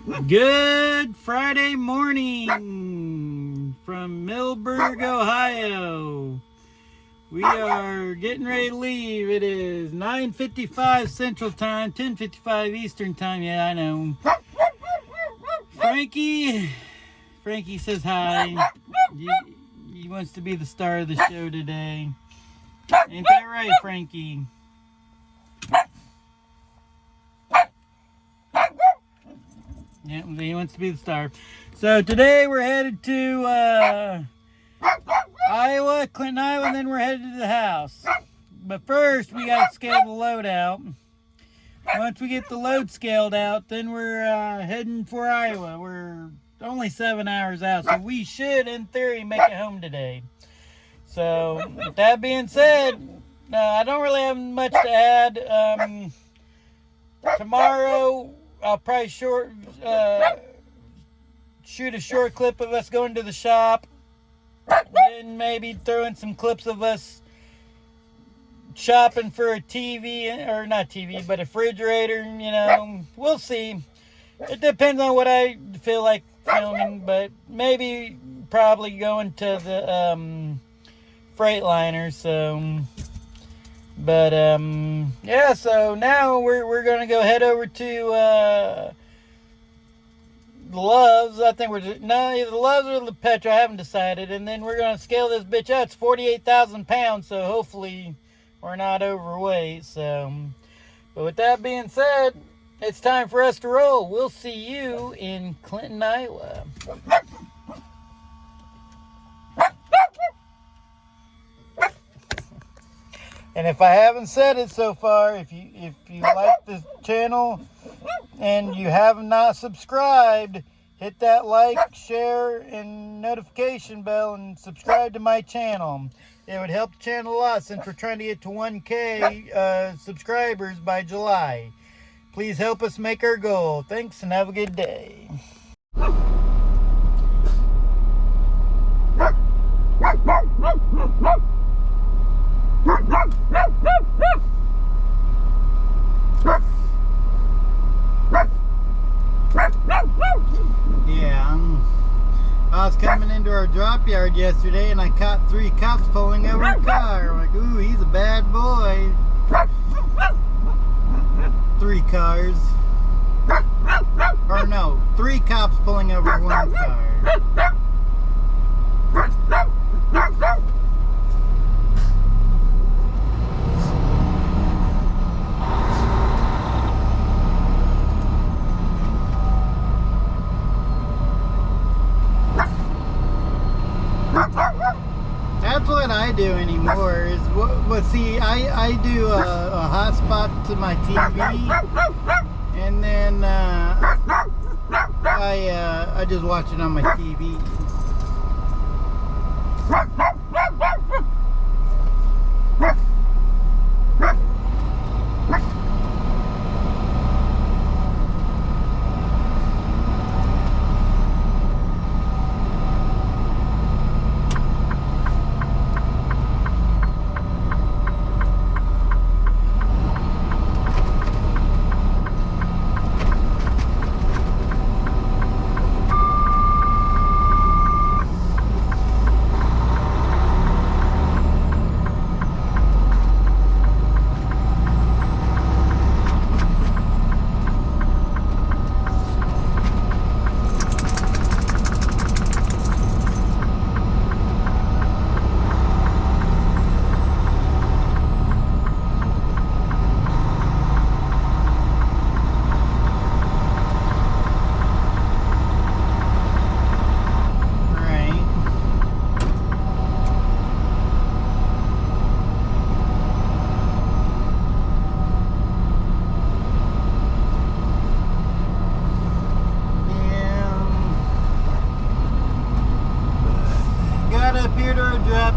Good Friday morning from Millbury, Ohio. We are getting ready to leave. It is 9:55 Central Time, 10:55 Eastern Time. Yeah, I know. Frankie says hi. He wants to be the star of the show today. Ain't that right, Frankie? Yeah, he wants to be the star. So today we're headed to Iowa, Clinton, Iowa, and then we're headed to the house. But first, we got to scale the load out. Once we get the load scaled out, then we're heading for Iowa. We're only 7 hours out, so we should, in theory, make it home today. So, with that being said, I don't really have much to add. Tomorrow, I'll probably shoot a short clip of us going to the shop. Then maybe throw in some clips of us shopping for a TV, or not TV, but a refrigerator, you know. We'll see. It depends on what I feel like filming, but maybe probably going to the Freightliner, so... But, yeah, so now we're going to go head over to, the Loves. I think either the Loves or the Petra. I haven't decided. And then we're going to scale this bitch out. It's 48,000 pounds, so hopefully we're not overweight, so. But with that being said, it's time for us to roll. We'll see you in Clinton, Iowa. And if I haven't said it so far, if you like this channel and you have not subscribed, hit that like, share, and notification bell and subscribe to my channel. It would help the channel a lot since we're trying to get to 1K subscribers by July. Please help us make our goal. Thanks and have a good day. Yeah, I was coming into our drop yard yesterday and I caught 3 cops pulling over a car. I'm like, ooh, he's a bad boy. 3 cars. Or no, 3 cops pulling over 1 car. That's what I do anymore. Is what see, I do a hotspot to my TV, and then I just watch it on my TV.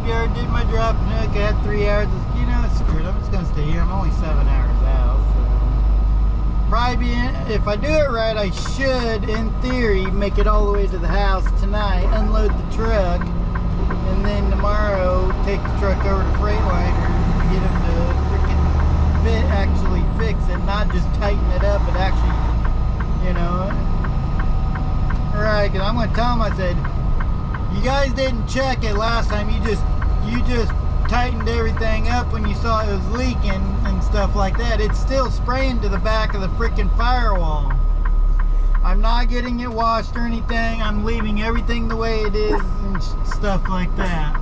Yard, did my drop nook. I had 3 hours. You know, screw it. I'm just gonna stay here. I'm only 7 hours out. So probably if I do it right, I should, in theory, make it all the way to the house tonight. Unload the truck, and then tomorrow take the truck over to Freightliner and get them to freaking actually fix it, not just tighten it up, but actually, you know, alright, because I'm going to tell them, I said, you guys didn't check it last time. You just tightened everything up when you saw it was leaking and stuff like that. It's still spraying to the back of the freaking firewall. I'm not getting it washed or anything. I'm leaving everything the way it is and stuff like that.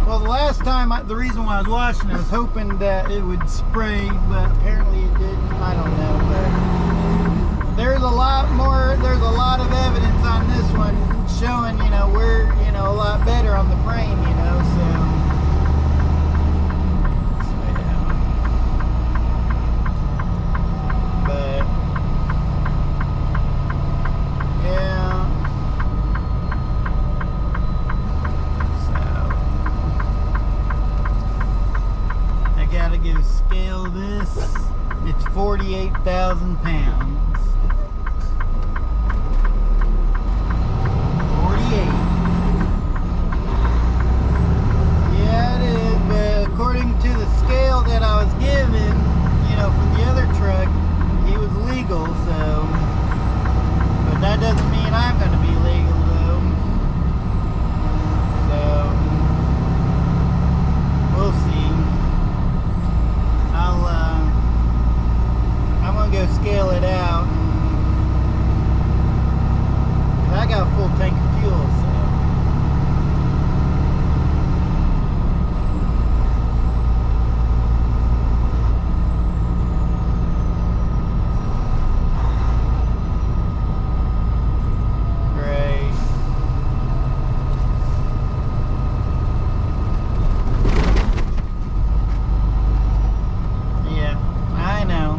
Well, the last time, the reason why I was washing it, I was hoping that it would spray, but apparently it didn't. I don't know, but there's a lot of evidence on this one showing, you know, we're, you know, a lot better on the frame, you know, so. But, yeah. So, I gotta go scale this. It's 48,000 pounds. 48. Yeah, it is, but according to the scale that I was given, you know, from the other truck, he was legal, so. But that doesn't mean I'm going to be legal, though. So, we'll see. I'm going to go scale it out. I got a full tank of fuel, so. Great. Yeah, I know.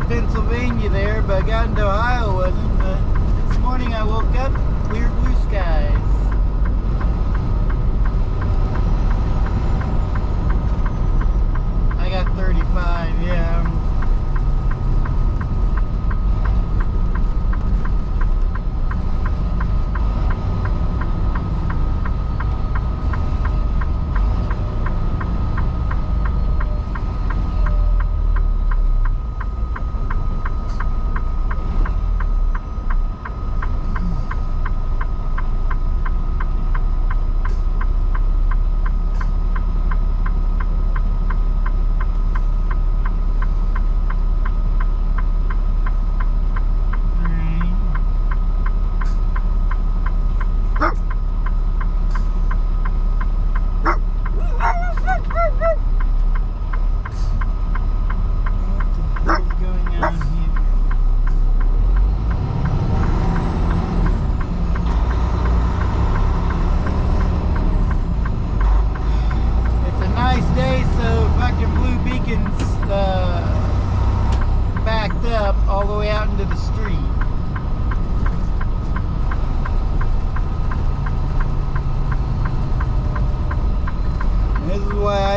Pennsylvania there, but I got into Ohio wasn't. But this morning I woke up, clear blue skies. I got 35, yeah.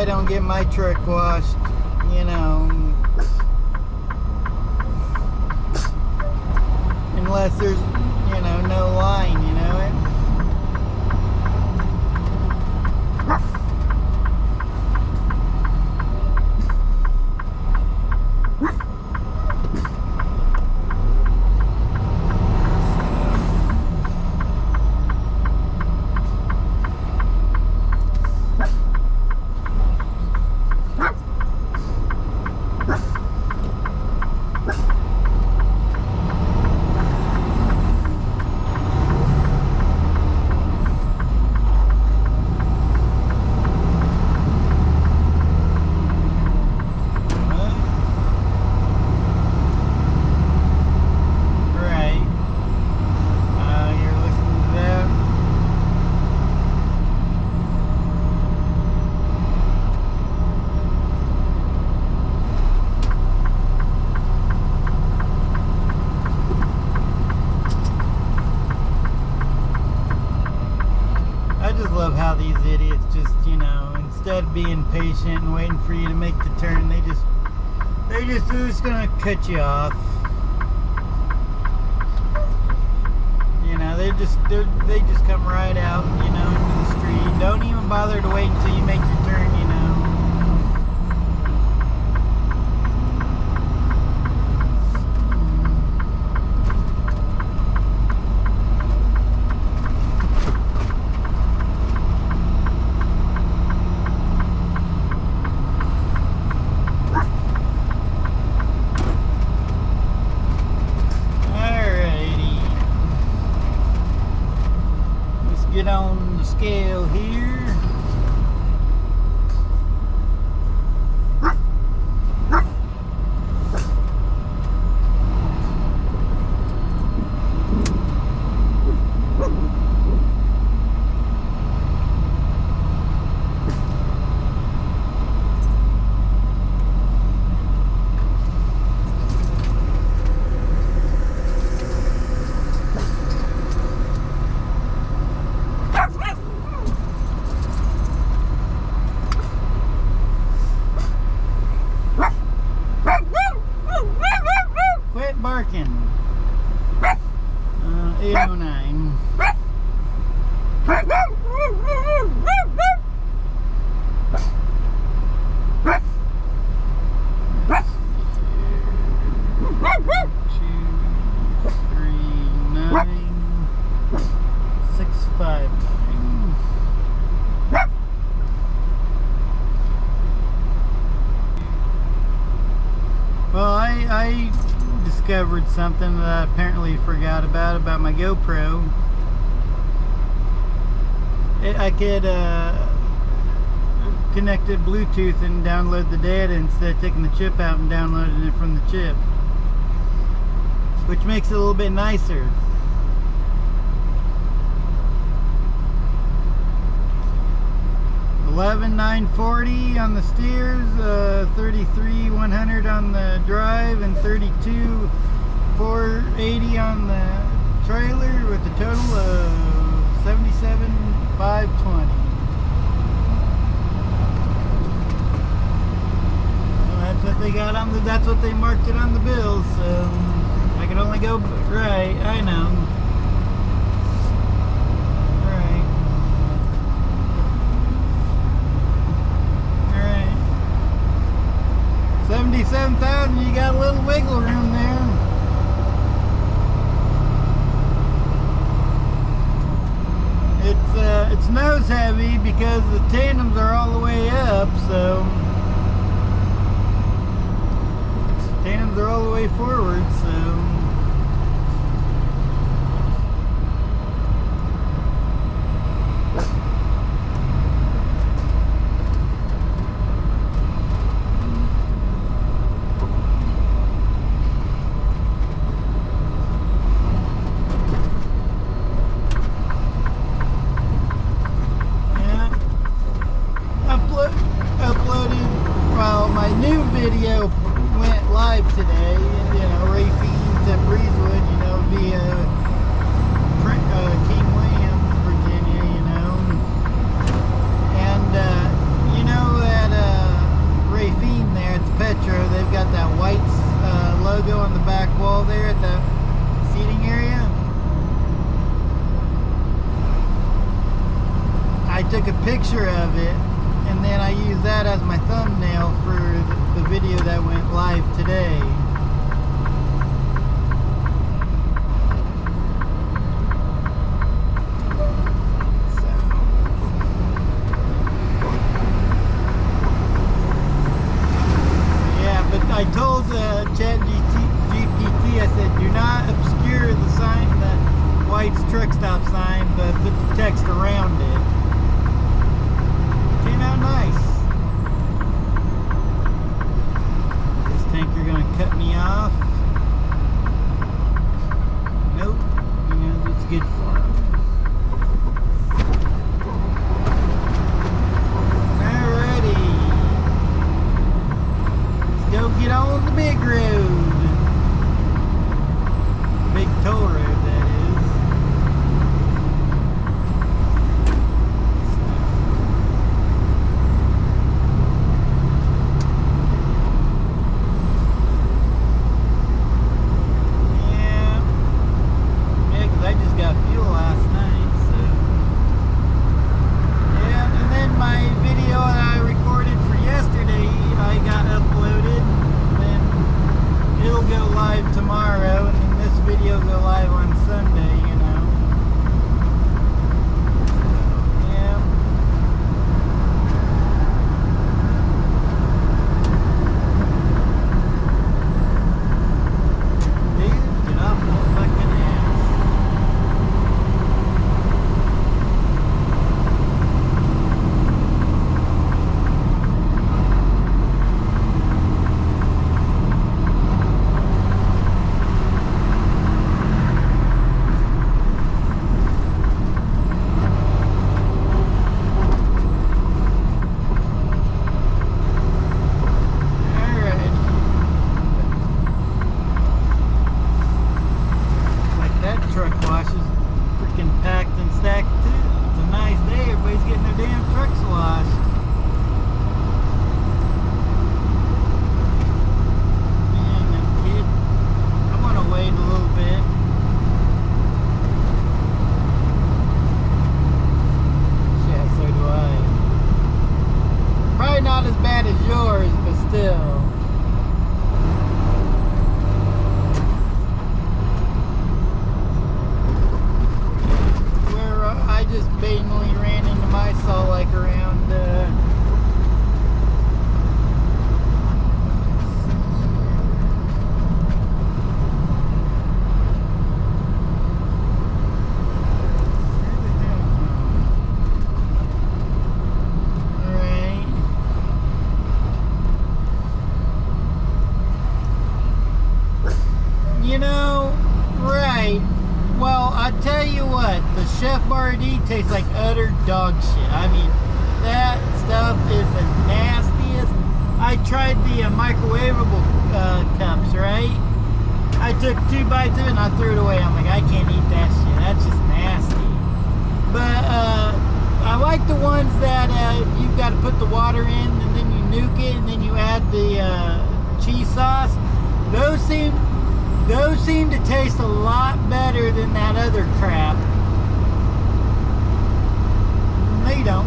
I don't get my truck washed, you know, unless there's, you know, no line, you know it. Love how these idiots just, you know, instead of being patient and waiting for you to make the turn, they're just gonna cut you off. You know, they just come right out, you know, into the street. Don't even bother to wait until you make your turn, you know. Get on the scale here. Barking. 809. Well, I discovered something that I apparently forgot about my GoPro. I could connect it Bluetooth and download the data instead of taking the chip out and downloading it from the chip, which makes it a little bit nicer. $11,940 on the steers, $33,100 on the drive, and $32,480 on the trailer, with a total of $77,520. Well, that's what they got on the. That's what they marked it on the bill. So I could only go right. I know. $77,000, you got a little wiggle room there. It's nose heavy because the tandems are all the way up, so tandems are all the way forward, so video went live today, you know, refeed to Breezewood, you know, via King Williams, Virginia, you know, and you know that I took a picture of it, and then I used that as my thumbnail for the video that went live today. I told ChatGPT, I said, do not obscure the sign, the white truck stop sign, but put the text around it. Came out nice. This tanker gonna cut me off? Nope. He knows it's good for him. Go get on the big road. Big toll road, that is. Yeah, because I just got fuel last night, so. Yeah, and then my video that I recorded for yesterday, I got uploaded. It'll go live tomorrow, and then this video will go live on Sunday, you know. Yeah. Dude, get off my fucking ass. Not as bad as yours, but still. Where I just blatantly ran into my saw like around tell you what, the Chef Boyardee tastes like utter dog shit. I mean, that stuff is the nastiest. I tried the microwavable cups, right? I took 2 bites of it and I threw it away. I'm like, I can't eat that shit. That's just nasty. But I like the ones that you've got to put the water in and then you nuke it and then you add the cheese sauce. Those seem to taste a lot better than that other crap. They don't.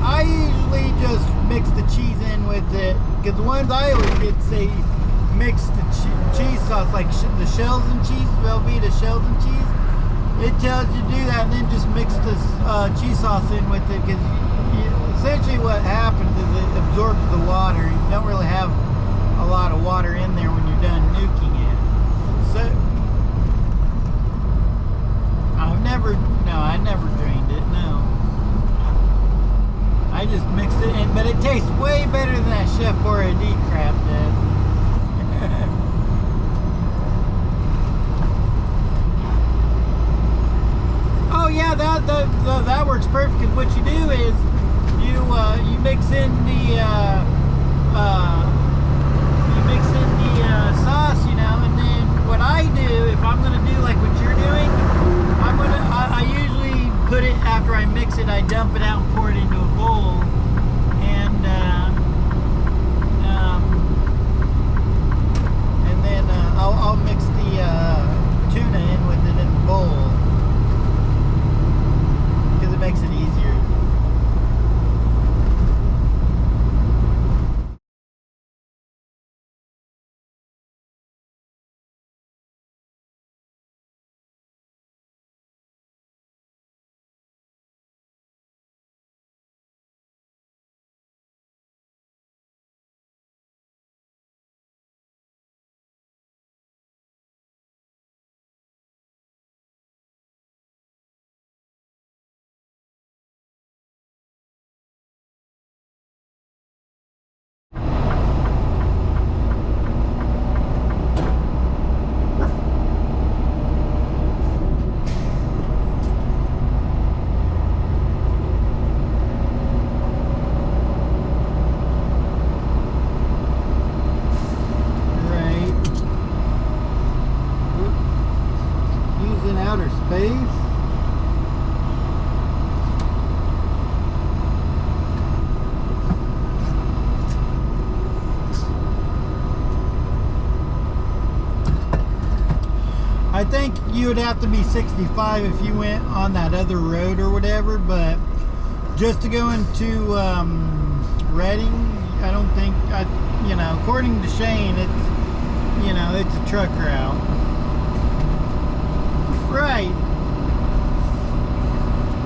I usually just mix the cheese in with it, because the ones I always get say mix the cheese sauce, like the shells and cheese, Velveeta shells and cheese. It tells you to do that, and then just mix the cheese sauce in with it, because essentially what happens is it absorbs the water. You don't really have a lot of water in there when you're done nuking it. So I never drained it, no. I just mixed it in, but it tastes way better than that Chef Boyardee crap does. Oh yeah, that works perfect. Because what you do is you mix in the sauce, you know, and then what I do, if I'm gonna do like what you're doing, I usually put it after I mix it. I dump it out and pour it into a bowl, and I think you would have to be 65 if you went on that other road or whatever, but just to go into Reading, I don't think, you know, according to Shane, it's, you know, it's a truck route. Right.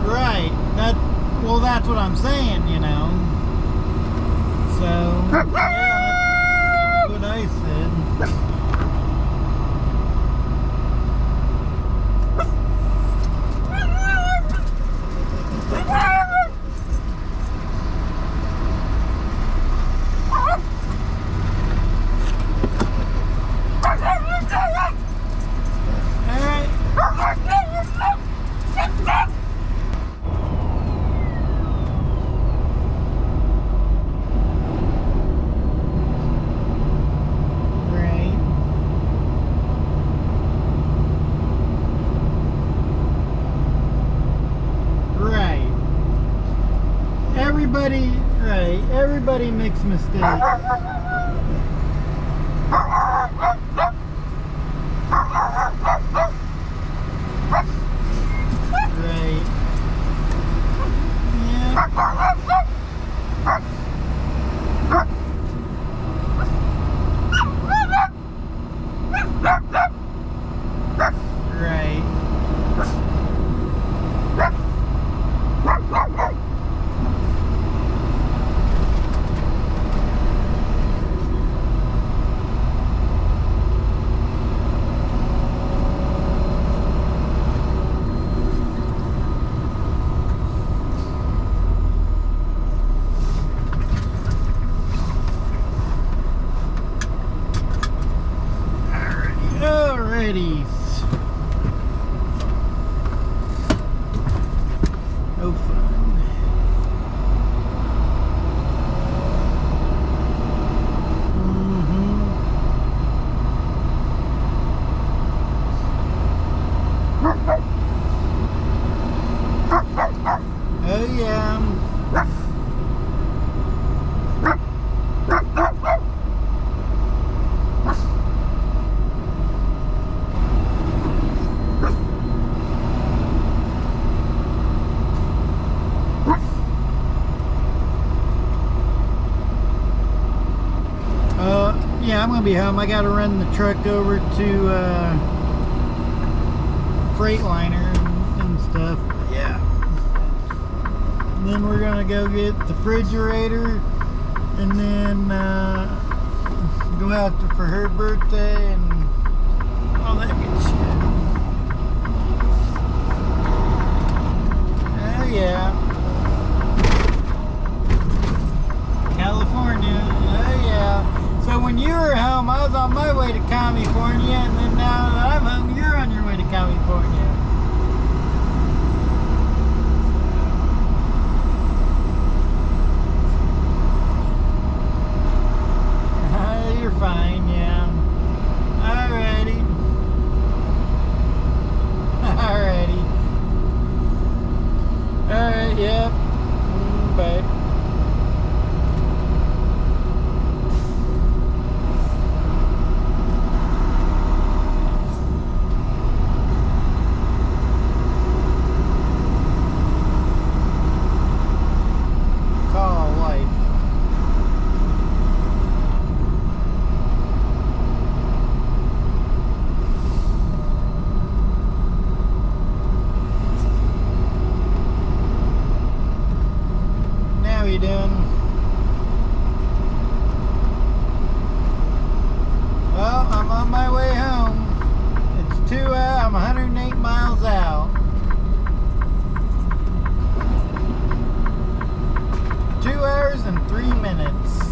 Right. Well, that's what I'm saying, you know. So, yeah, that's what I said. Everybody makes mistakes. Right. No fun. Oh yeah. Yeah, I'm gonna be home. I gotta run the truck over to Freightliner and stuff. Yeah. And then we're gonna go get the refrigerator and then go out for her birthday and all that good shit. Oh yeah. California. Oh yeah. So when you were home, I was on my way to California, and then now that I'm home, you're on your way to California. You're fine, yeah. Alrighty. Alrighty. Alright, yep. Bye. Doing? Well, I'm on my way home. It's 2 hours, I'm 108 miles out. 2 hours and 3 minutes.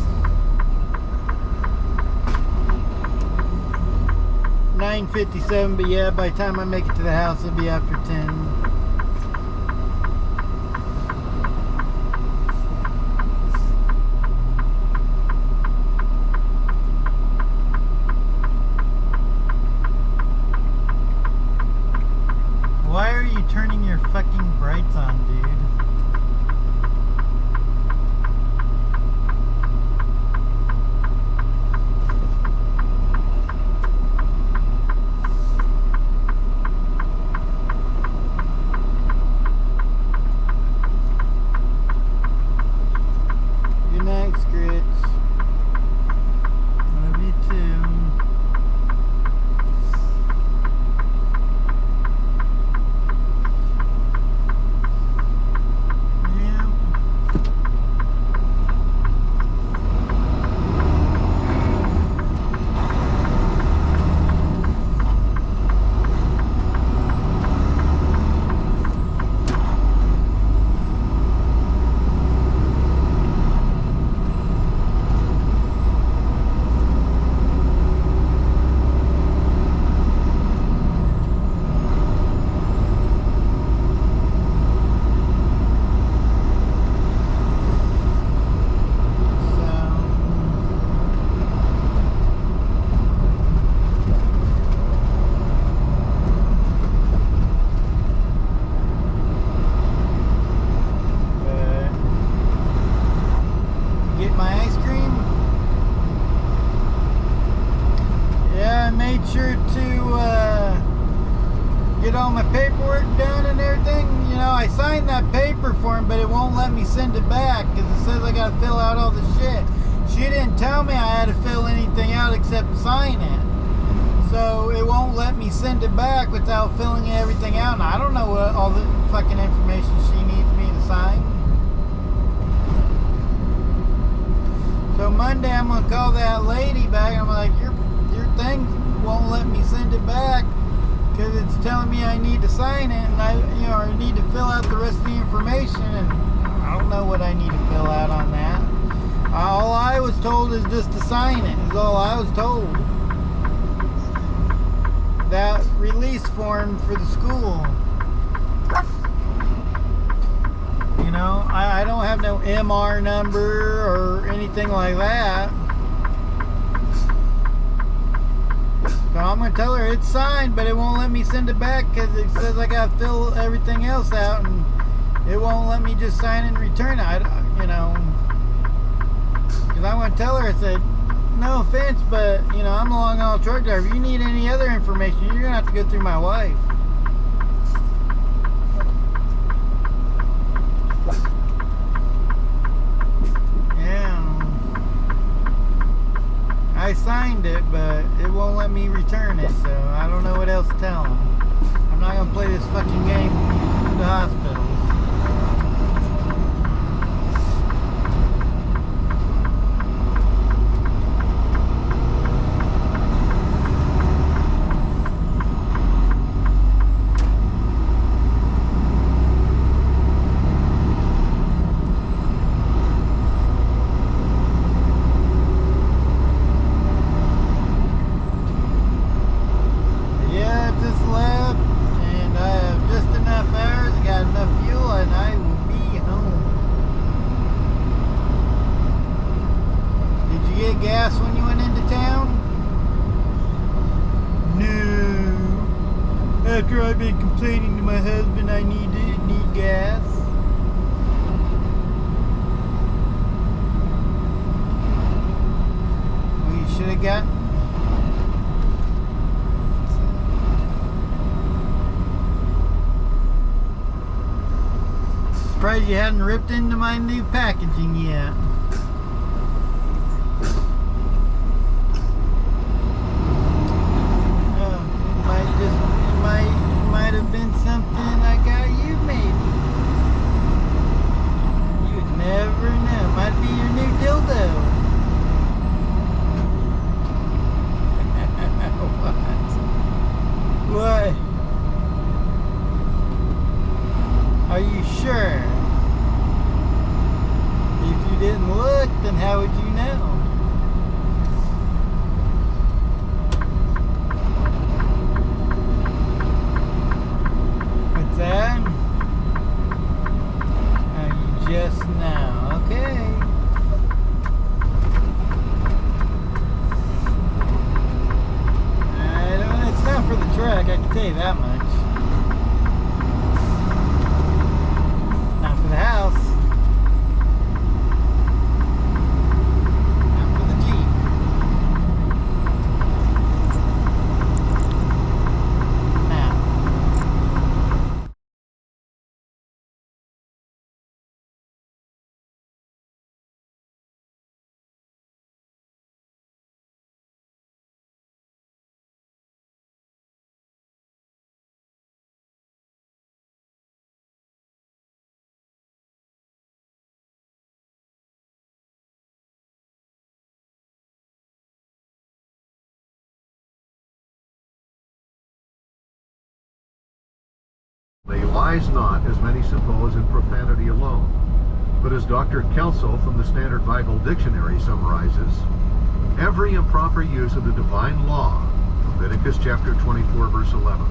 9:57, but yeah, by the time I make it to the house, it'll be after 10. Why are you turning your fucking brights on, dude? sure to get all my paperwork done and everything. You know, I signed that paper for him, but it won't let me send it back because it says I got to fill out all the shit. She didn't tell me I had to fill anything out except sign it. So it won't let me send it back without filling everything out. And I don't know what all the fucking information she needs me to sign. So Monday I'm gonna call that lady back and I'm like, your thing won't let me send it back because it's telling me I need to sign it, and I need to fill out the rest of the information, and I don't know what I need to fill out on that. All I was told is just to sign it, is all I was told. That release form for the school. You know, I don't have no MR number or anything like that. So I'm going to tell her it's signed, but it won't let me send it back because it says I got to fill everything else out, and it won't let me just sign it and return it. You know, because I want to tell her, I said, no offense, but, you know, I'm a long haul truck driver. If you need any other information, you're going to have to go through my wife. I signed it, but it won't let me return it, so I don't know what else to tell them. I'm not going to play this fucking game to the hospitals. Gas when you went into town? No. After I've been complaining to my husband I need gas. Well, you should have got. Surprised you hadn't ripped into my new packaging yet. Been something I got you, maybe. You would never know. Might be your new dildo. What? Are you sure? If you didn't look, then how would you know? That? Just now, okay. It's not for the truck, I can tell you that much. Not for the house. Not for the Jeep. Lies not, as many suppose, in profanity alone, but as Dr. Kelso from the Standard Bible Dictionary summarizes, every improper use of the divine law, Leviticus chapter 24, verse 11,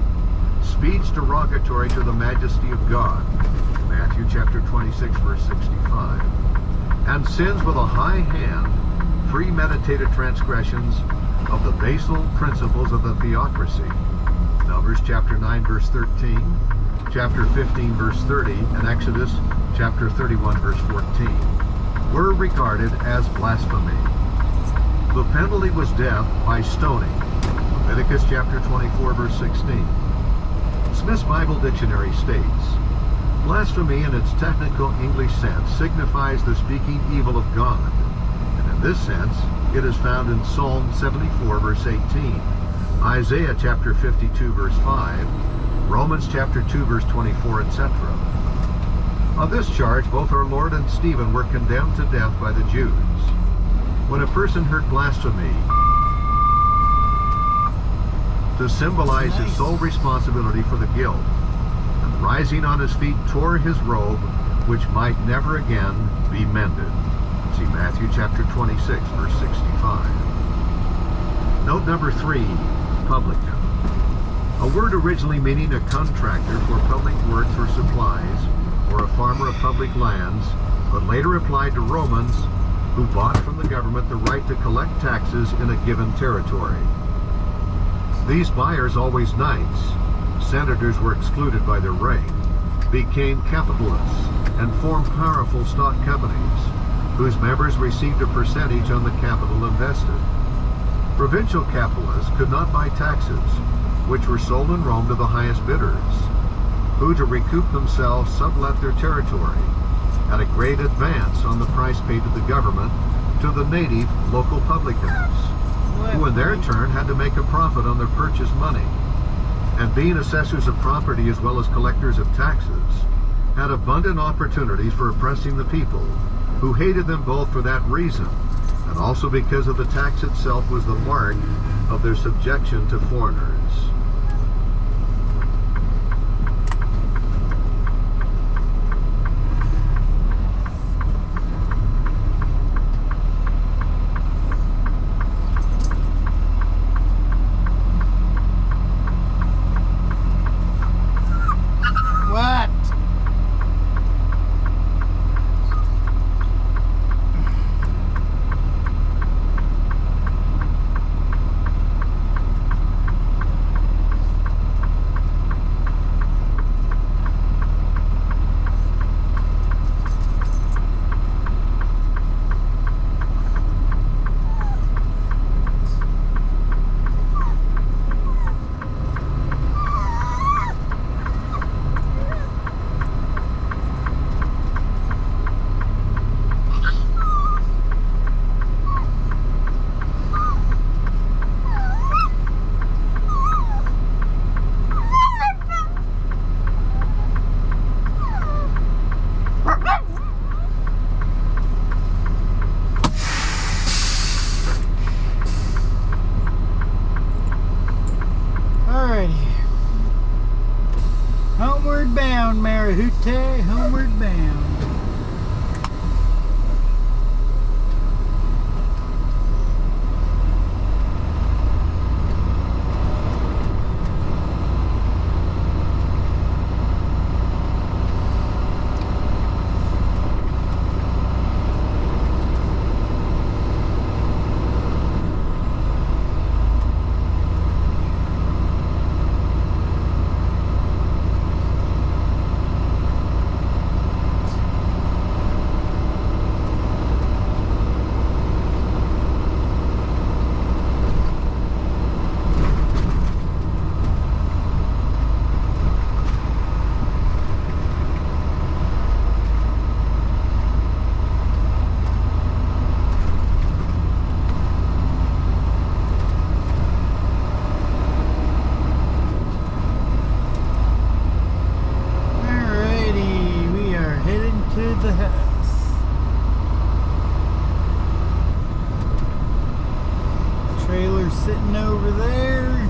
speech derogatory to the majesty of God, Matthew chapter 26, verse 65, and sins with a high hand, premeditated transgressions of the basal principles of the theocracy, Numbers chapter 9, verse 13, chapter 15, verse 30, and Exodus chapter 31, verse 14, were regarded as blasphemy. The penalty was death by stoning. Leviticus chapter 24, verse 16. Smith's Bible Dictionary states, blasphemy in its technical English sense signifies the speaking evil of God. And in this sense, it is found in Psalm 74, verse 18, Isaiah chapter 52, verse 5, Romans chapter 2, verse 24, etc. On this charge, both our Lord and Stephen were condemned to death by the Jews. When a person heard blasphemy to symbolize his sole responsibility for the guilt, and rising on his feet tore his robe, which might never again be mended. See Matthew chapter 26, verse 65. Note number 3, publican. A word originally meaning a contractor for public works or supplies, or a farmer of public lands, but later applied to Romans who bought from the government the right to collect taxes in a given territory. These buyers, always knights, senators were excluded by their rank, became capitalists and formed powerful stock companies, whose members received a percentage on the capital invested. Provincial capitalists could not buy taxes, which were sold in Rome to the highest bidders, who, to recoup themselves, sublet their territory at a great advance on the price paid to the government to the native local publicans, who in their turn had to make a profit on their purchase money, and being assessors of property as well as collectors of taxes, had abundant opportunities for oppressing the people, who hated them both for that reason, and also because of the tax itself was the mark of their subjection to foreigners. Homeward bound, Marahute, homeward bound. The house. Trailer sitting over there.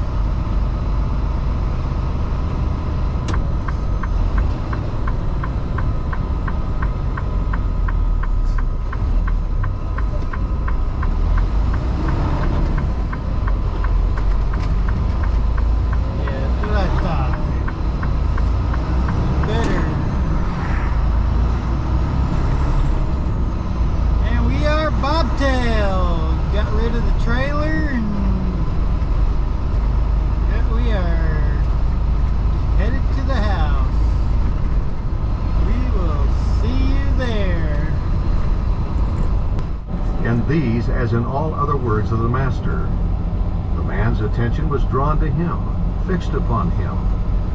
Yeah, that's what I thought. Better. Bobtail got rid of the trailer, and yeah, we are headed to the house. We will see you there. And these, as in all other words of the Master, the man everyone's attention was drawn to him, fixed upon him.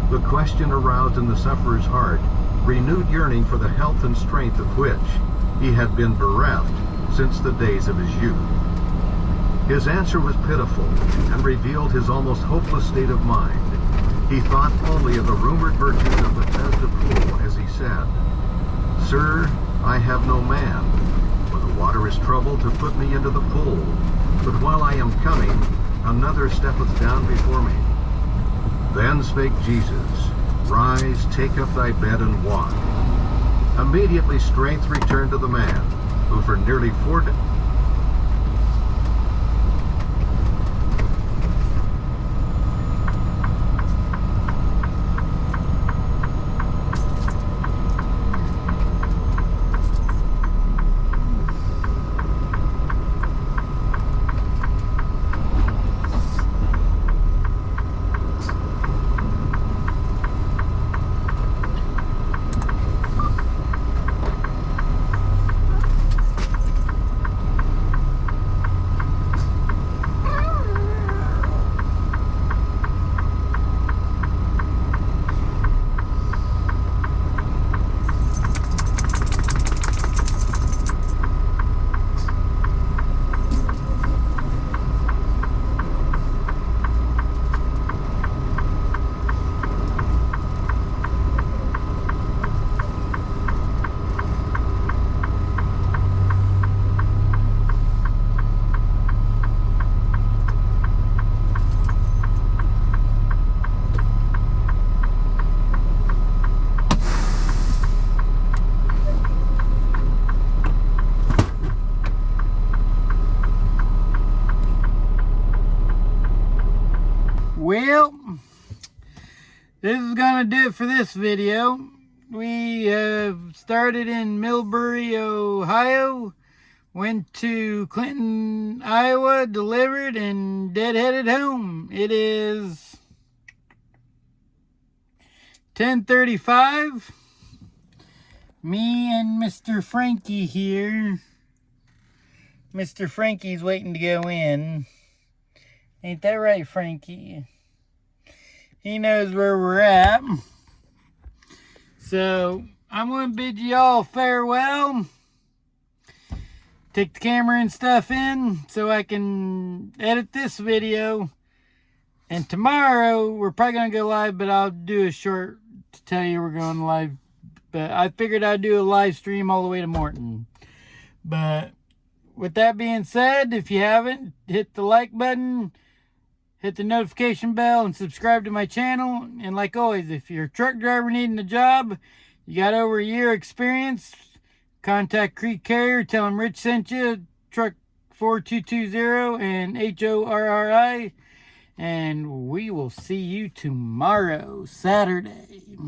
The question aroused in the sufferer's heart renewed yearning for the health and strength of which he had been bereft since the days of his youth. His answer was pitiful and revealed his almost hopeless state of mind. He thought only of the rumored virtues of the Bethesda pool as he said, "Sir, I have no man, when the water is troubled, to put me into the pool. But while I am coming, another steppeth down before me." Then spake Jesus, "Rise, take up thy bed and walk." Immediately strength returned to the man, who for nearly 4 days... Well, this is gonna do it for this video. We have started in Millbury, Ohio, went to Clinton, Iowa, delivered, and deadheaded home. It is 10:35. Me and Mr. Frankie here. Mr. Frankie's waiting to go in. Ain't that right, Frankie? He knows where we're at. So, I'm going to bid you all farewell. Take the camera and stuff in so I can edit this video. And tomorrow, we're probably going to go live, but I'll do a short to tell you we're going live. But I figured I'd do a live stream all the way to Morton. But with that being said, if you haven't, hit the like button, hit the notification bell, and subscribe to my channel. And like always, if you're a truck driver needing a job, you got over a year experience, contact Crete Carrier, tell them Rich sent you, truck 4220 and HORRI. And we will see you tomorrow, Saturday.